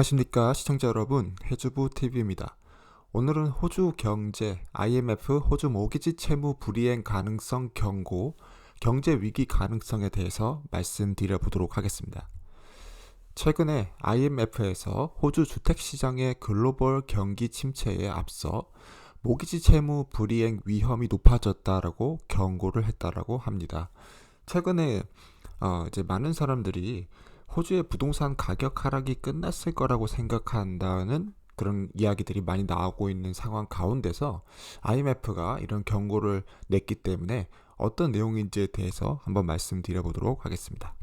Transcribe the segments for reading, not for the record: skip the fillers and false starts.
안녕하십니까 시청자 여러분, 해주부 TV입니다. 오늘은 호주 경제 IMF 호주 모기지 채무 불이행 가능성 경고, 경제 위기 가능성에 대해서 말씀드려 보도록 하겠습니다. 최근에 IMF에서 호주 주택시장의 글로벌 경기 침체에 앞서 모기지 채무 불이행 위험이 높아졌다라고 경고를 했다라고 합니다. 최근에 이제 많은 사람들이 호주의 부동산 가격 하락이 끝났을 거라고 생각한다는 그런 이야기들이 많이 나오고 있는 상황 가운데서 IMF가 이런 경고를 냈기 때문에 어떤 내용인지에 대해서 한번 말씀드려 보도록 하겠습니다.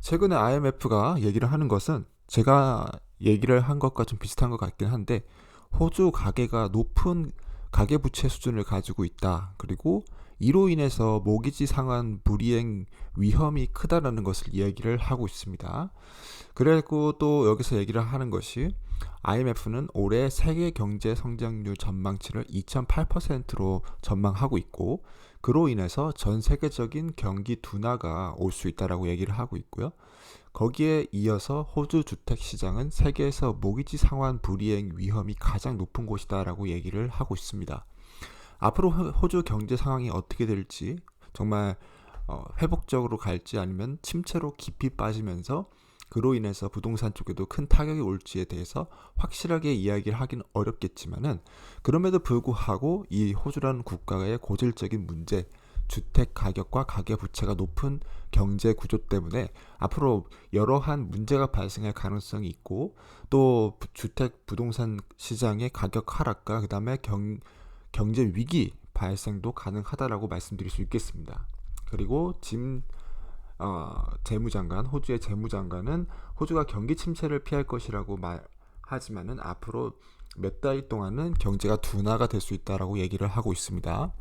최근에 IMF가 얘기를 하는 것은 제가 얘기를 한 것과 좀 비슷한 것 같긴 한데, 호주 가계가 높은 가계부채 수준을 가지고 있다. 그리고 이로 인해서 모기지 상환 불이행 위험이 크다라는 것을 얘기를 하고 있습니다. 그리고 또 여기서 얘기를 하는 것이 IMF는 올해 세계 경제 성장률 전망치를 2.8%로 전망하고 있고, 그로 인해서 전 세계적인 경기 둔화가 올 수 있다라고 얘기를 하고 있고요. 거기에 이어서 호주 주택 시장은 세계에서 모기지 상환 불이행 위험이 가장 높은 곳이다라고 얘기를 하고 있습니다. 앞으로 호주 경제 상황이 어떻게 될지, 정말 회복적으로 갈지 아니면 침체로 깊이 빠지면서 그로 인해서 부동산 쪽에도 큰 타격이 올지에 대해서 확실하게 이야기를 하긴 어렵겠지만은, 그럼에도 불구하고 이 호주라는 국가의 고질적인 문제, 주택 가격과 가계 부채가 높은 경제 구조 때문에 앞으로 여러한 문제가 발생할 가능성이 있고, 또 주택 부동산 시장의 가격 하락과 그 다음에 경제 위기 발생도 가능하다라고 말씀드릴 수 있겠습니다. 그리고 재무장관, 호주의 재무장관은 호주가 경기 침체를 피할 것이라고 말하지만은 앞으로 몇 달 동안은 경제가 둔화가 될 수 있다라고 얘기를 하고 있습니다.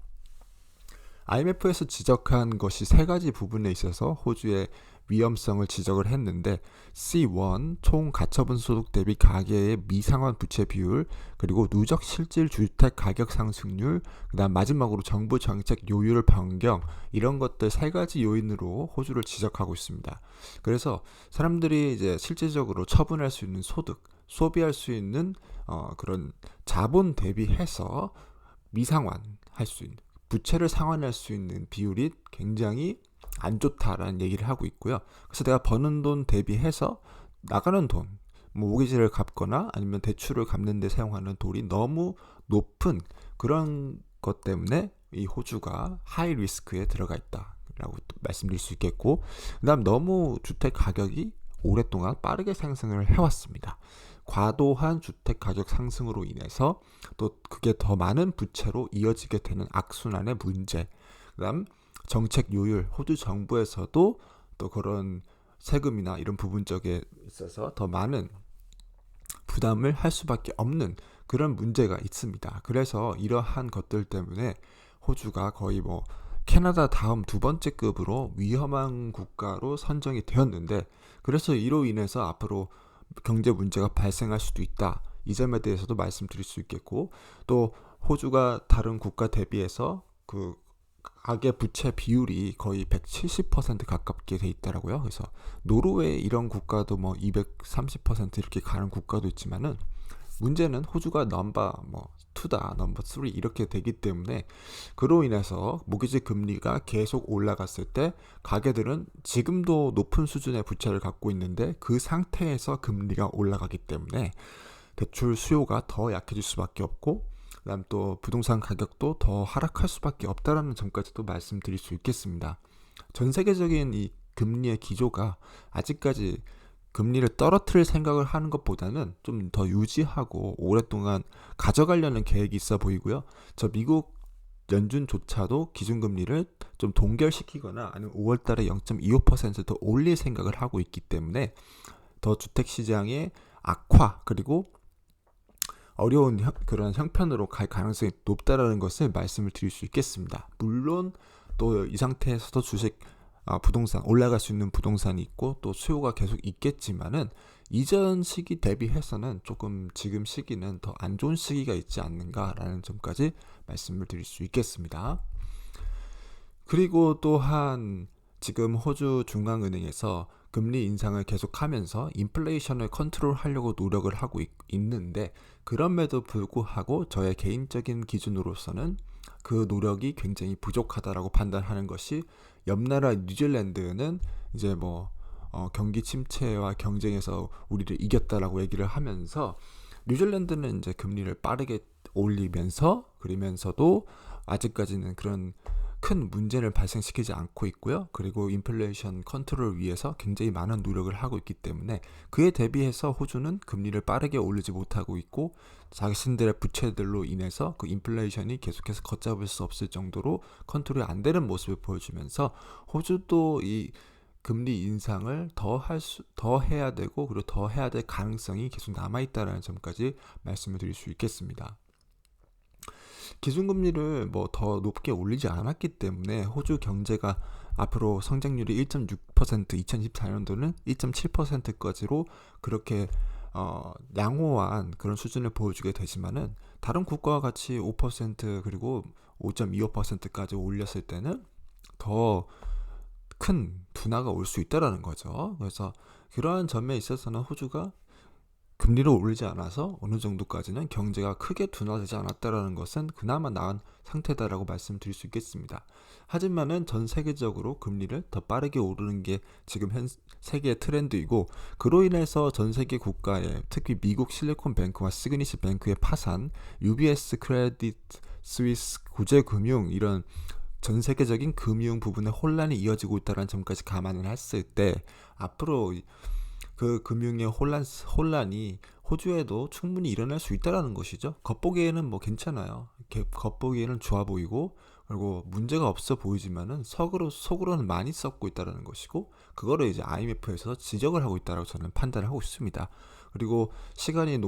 IMF에서 지적한 것이 세 가지 부분에 있어서 호주의 위험성을 지적을 했는데, C1 총 가처분 소득 대비 가계의 미상환 부채 비율, 그리고 누적 실질 주택 가격 상승률, 그다음 마지막으로 정부 정책 요율 변경, 이런 것들 세 가지 요인으로 호주를 지적하고 있습니다. 그래서 사람들이 이제 실질적으로 처분할 수 있는 소득, 소비할 수 있는 그런 자본 대비해서 미상환 할 수 있는, 부채를 상환할 수 있는 비율이 굉장히 안 좋다라는 얘기를 하고 있고요. 그래서 내가 버는 돈 대비해서 나가는 돈, 뭐 모기지를 갚거나 아니면 대출을 갚는 데 사용하는 돈이 너무 높은 그런 것 때문에 이 호주가 하이 리스크에 들어가 있다라고 말씀드릴 수 있겠고, 그다음 너무 주택 가격이 오랫동안 빠르게 상승을 해왔습니다. 과도한 주택 가격 상승으로 인해서 또 그게 더 많은 부채로 이어지게 되는 악순환의 문제, 그다음 정책 요율, 호주 정부에서도 또 그런 세금이나 이런 부분 쪽에 있어서 더 많은 부담을 할 수밖에 없는 그런 문제가 있습니다. 그래서 이러한 것들 때문에 호주가 거의 뭐 캐나다 다음 두 번째 급으로 위험한 국가로 선정이 되었는데, 그래서 이로 인해서 앞으로 경제 문제가 발생할 수도 있다. 이 점에 대해서도 말씀드릴 수 있겠고, 또 호주가 다른 국가 대비해서 그 가계 부채 비율이 거의 170% 가깝게 돼 있더라고요. 그래서 노르웨이 이런 국가도 뭐 230% 이렇게 가는 국가도 있지만은, 문제는 호주가 넘버 2다, 넘버 3 이렇게 되기 때문에, 그로 인해서 모기지 금리가 계속 올라갔을 때 가게들은 지금도 높은 수준의 부채를 갖고 있는데 그 상태에서 금리가 올라가기 때문에 대출 수요가 더 약해질 수밖에 없고, 그다음 또 부동산 가격도 더 하락할 수밖에 없다라는 점까지도 말씀드릴 수 있겠습니다. 전 세계적인 이 금리의 기조가 아직까지 금리를 떨어뜨릴 생각을 하는 것보다는 좀 더 유지하고 오랫동안 가져가려는 계획이 있어 보이고요. 저 미국 연준조차도 기준금리를 좀 동결시키거나 아니면 5월 달에 0.25%더 올릴 생각을 하고 있기 때문에 더 주택시장의 악화, 그리고 어려운 그런 형편으로 갈 가능성이 높다라는 것을 말씀을 드릴 수 있겠습니다. 물론 또 이 상태에서도 부동산 올라갈 수 있는 부동산이 있고 또 수요가 계속 있겠지만은, 이전 시기 대비해서는 조금 지금 시기는 더 안 좋은 시기가 있지 않는가라는 점까지 말씀을 드릴 수 있겠습니다. 그리고 또한 지금 호주 중앙은행에서 금리 인상을 계속하면서 인플레이션을 컨트롤하려고 노력을 하고 있는데 그럼에도 불구하고 저의 개인적인 기준으로서는 그 노력이 굉장히 부족하다라고 판단하는 것이 옆나라 뉴질랜드는 이제 경기 침체와 경쟁에서 우리를 이겼다라고 얘기를 하면서 뉴질랜드는 이제 금리를 빠르게 올리면서 그러면서도 아직까지는 그런 큰 문제를 발생시키지 않고 있고요. 그리고 인플레이션 컨트롤을 위해서 굉장히 많은 노력을 하고 있기 때문에 그에 대비해서 호주는 금리를 빠르게 올리지 못하고 있고 자신들의 부채들로 인해서 그 인플레이션이 계속해서 걷잡을 수 없을 정도로 컨트롤이 안 되는 모습을 보여주면서 호주도 이 금리 인상을 더 해야 되고 그리고 더 해야 될 가능성이 계속 남아 있다는 점까지 말씀을 드릴 수 있겠습니다. 기준금리를 더 높게 올리지 않았기 때문에 호주 경제가 앞으로 성장률이 1.6%, 2014년도는 1.7%까지로 그렇게 양호한 그런 수준을 보여주게 되지만은 다른 국가와 같이 5% 그리고 5.25%까지 올렸을 때는 더 큰 둔화가 올 수 있다라는 거죠. 그래서 그러한 점에 있어서는 호주가 금리를 올리지 않아서 어느 정도까지는 경제가 크게 둔화되지 않았다라는 것은 그나마 나은 상태다라고 말씀드릴 수 있겠습니다. 하지만은 전 세계적으로 금리를 더 빠르게 오르는 게 지금 현 세계의 트렌드이고 그로 인해서 전 세계 국가에 특히 미국 실리콘뱅크와 시그니시 뱅크의 파산, UBS 크레딧 스위스 구제금융 이런 전 세계적인 금융 부분에 혼란이 이어지고 있다는 점까지 감안을 했을 때 앞으로 그 금융의 혼란이 호주에도 충분히 일어날 수 있다라는 것이죠. 겉보기에는 괜찮아요. 겉보기에는 좋아 보이고 그리고 문제가 없어 보이지만은 속으로는 많이 썩고 있다라는 것이고 그거를 이제 IMF에서 지적을 하고 있다라고 저는 판단을 하고 있습니다. 그리고 시간이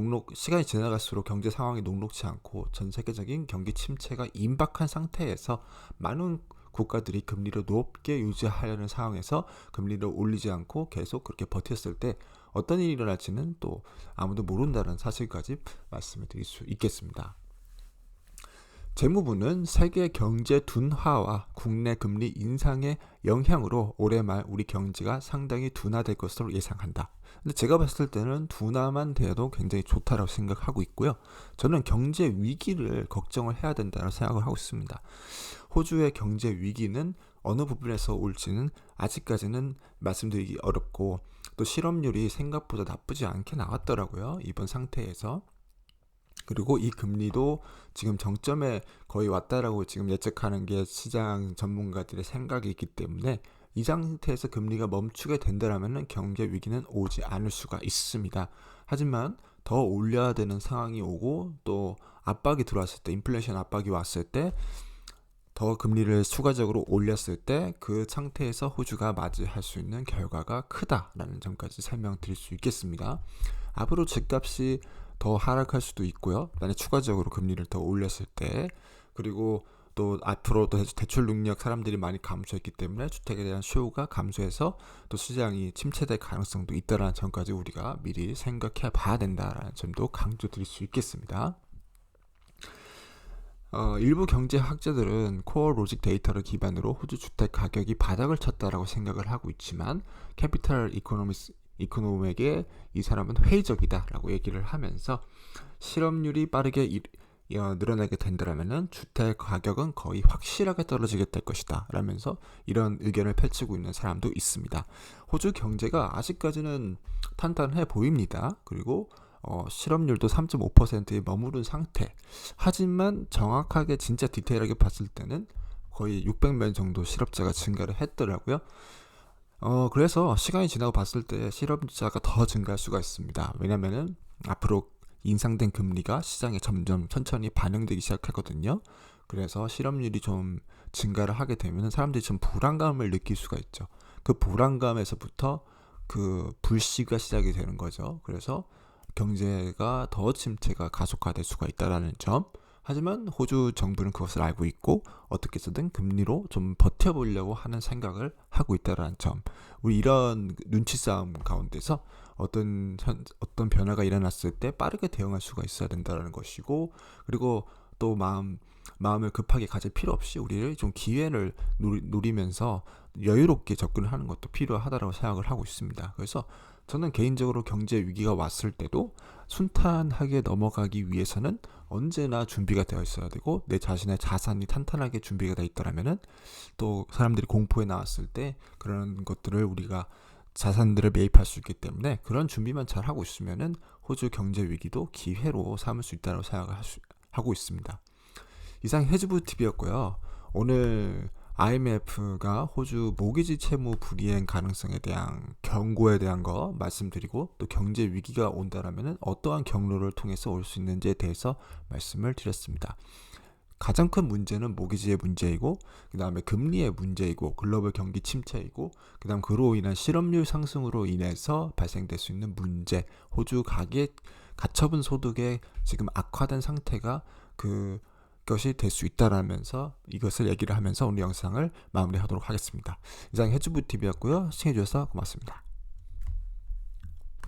지나갈수록 경제 상황이 녹록지 않고 전 세계적인 경기 침체가 임박한 상태에서 많은 국가들이 금리를 높게 유지하려는 상황에서 금리를 올리지 않고 계속 그렇게 버텼을 때 어떤 일이 일어날지는 또 아무도 모른다는 사실까지 말씀을 드릴 수 있겠습니다. 재무부는 세계 경제 둔화와 국내 금리 인상의 영향으로 올해 말 우리 경제가 상당히 둔화될 것으로 예상한다. 근데 제가 봤을 때는 둔화만 돼도 굉장히 좋다라고 생각하고 있고요. 저는 경제 위기를 걱정을 해야 된다고 생각을 하고 있습니다. 호주의 경제 위기는 어느 부분에서 올지는 아직까지는 말씀드리기 어렵고 또 실업률이 생각보다 나쁘지 않게 나왔더라고요. 이번 상태에서. 그리고 이 금리도 지금 정점에 거의 왔다라고 지금 예측하는 게 시장 전문가들의 생각이 있기 때문에 이 상태에서 금리가 멈추게 된다면 경제 위기는 오지 않을 수가 있습니다. 하지만 더 올려야 되는 상황이 오고 또 압박이 들어왔을 때 인플레이션 압박이 왔을 때 더 금리를 추가적으로 올렸을 때 그 상태에서 호주가 맞이할 수 있는 결과가 크다라는 점까지 설명드릴 수 있겠습니다. 앞으로 집값이 더 하락할 수도 있고요. 만약 추가적으로 금리를 더 올렸을 때 그리고 또 앞으로 또 대출 능력 사람들이 많이 감소했기 때문에 주택에 대한 수요가 감소해서 또 시장이 침체될 가능성도 있다는 점까지 우리가 미리 생각해 봐야 된다라는 점도 강조드릴 수 있겠습니다. 일부 경제학자들은 코어 로직 데이터를 기반으로 호주 주택 가격이 바닥을 쳤다라고 생각을 하고 있지만 캐피탈 이코노믹에 이 사람은 회의적이다라고 얘기를 하면서 실업률이 빠르게 늘어나게 된다면은 주택 가격은 거의 확실하게 떨어지게 될 것이다 라면서 이런 의견을 펼치고 있는 사람도 있습니다. 호주 경제가 아직까지는 탄탄해 보입니다. 그리고 실업률도 3.5%에 머무른 상태. 하지만 정확하게 진짜 디테일하게 봤을 때는 거의 600명 정도 실업자가 증가를 했더라고요. 그래서 시간이 지나고 봤을 때 실업자가 더 증가할 수가 있습니다. 왜냐면은 앞으로 인상된 금리가 시장에 점점 천천히 반영되기 시작하거든요. 그래서 실업률이 좀 증가를 하게 되면 사람들이 좀 불안감을 느낄 수가 있죠. 그 불안감에서부터 그 불씨가 시작이 되는 거죠. 그래서 경제가 더 침체가 가속화될 수가 있다는 점. 하지만 호주 정부는 그것을 알고 있고 어떻게 해서든 금리로 좀 버텨보려고 하는 생각을 하고 있다는 점. 우리 이런 눈치 싸움 가운데서 어떤 변화가 일어났을 때 빠르게 대응할 수가 있어야 된다는 것이고 그리고 또 마음을 급하게 가질 필요 없이 우리를 좀 기회를 누리면서 여유롭게 접근을 하는 것도 필요하다고 생각을 하고 있습니다. 그래서 저는 개인적으로 경제 위기가 왔을 때도 순탄하게 넘어가기 위해서는 언제나 준비가 되어 있어야 되고, 내 자신의 자산이 탄탄하게 준비가 되어 있더라면은 또 사람들이 공포에 나왔을 때 그런 것들을 우리가 자산들을 매입할 수 있기 때문에, 그런 준비만 잘 하고 있으면은 호주 경제 위기도 기회로 삼을 수 있다고 생각을 하고 있습니다. 이상 해주부 TV였고요. 오늘 IMF가 호주 모기지 채무 불이행 가능성에 대한 경고에 대한 거 말씀드리고, 또 경제 위기가 온다라면 어떠한 경로를 통해서 올 수 있는지에 대해서 말씀을 드렸습니다. 가장 큰 문제는 모기지의 문제이고, 그 다음에 금리의 문제이고, 글로벌 경기 침체이고, 그 다음 그로 인한 실업률 상승으로 인해서 발생될 수 있는 문제, 호주 가처분 소득의 지금 악화된 상태가 그것이 될 수 있다라면서 이것을 얘기를 하면서 오늘 영상을 마무리하도록 하겠습니다. 이상 해주부 TV였고요. 시청해주셔서 고맙습니다.